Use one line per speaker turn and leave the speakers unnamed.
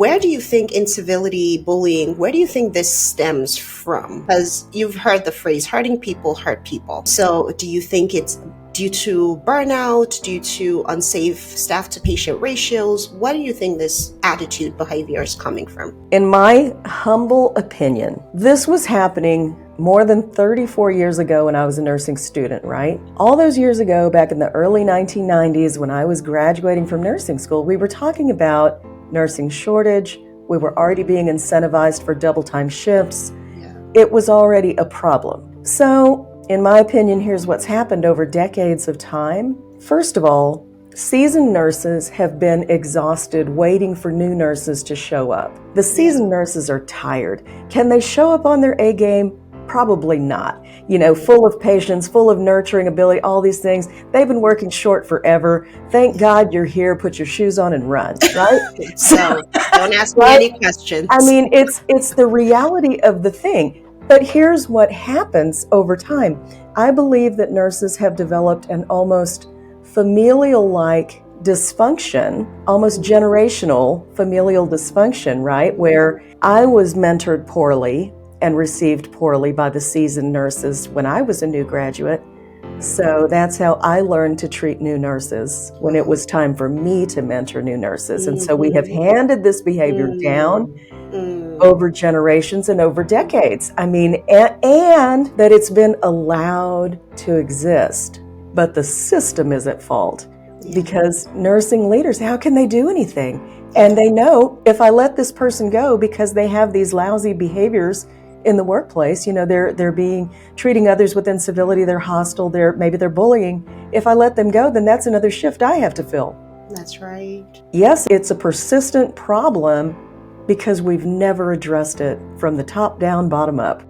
where do you think incivility, bullying, where do you think this stems from? Because you've heard the phrase, hurting people hurt people. So do you think it's due to burnout, due to unsafe staff to patient ratios? What do you think this attitude behavior is coming from?
In my humble opinion, this was happening more than 34 years ago when I was a nursing student, right? All those years ago, back in the early 1990s, when I was graduating from nursing school, we were talking about nursing shortage. We were already being incentivized for double time shifts.
Yeah.
It was already a problem. So, in my opinion, here's what's happened over decades of time. First of all, seasoned nurses have been exhausted waiting for new nurses to show up. The seasoned nurses are tired. Can they show up on their A game? Probably not. Full of patience, full of nurturing ability, all these things. They've been working short forever. Thank God you're here. Put your shoes on and run, right?
So don't ask me any questions.
I mean, it's the reality of the thing. But here's what happens over time. I believe that nurses have developed an almost familial-like dysfunction, almost generational familial dysfunction, right? Where I was mentored poorly and received poorly by the seasoned nurses when I was a new graduate. So that's how I learned to treat new nurses when it was time for me to mentor new nurses. And so we have handed this behavior down over generations and over decades. I mean, and that it's been allowed to exist, but the system is at fault because nursing leaders, how can they do anything? And they know if I let this person go because they have these lousy behaviors in the workplace, they're treating others with incivility, they're hostile, maybe they're bullying. If I let them go, then that's another shift I have to fill.
That's right.
Yes, it's a persistent problem because we've never addressed it from the top down, bottom up.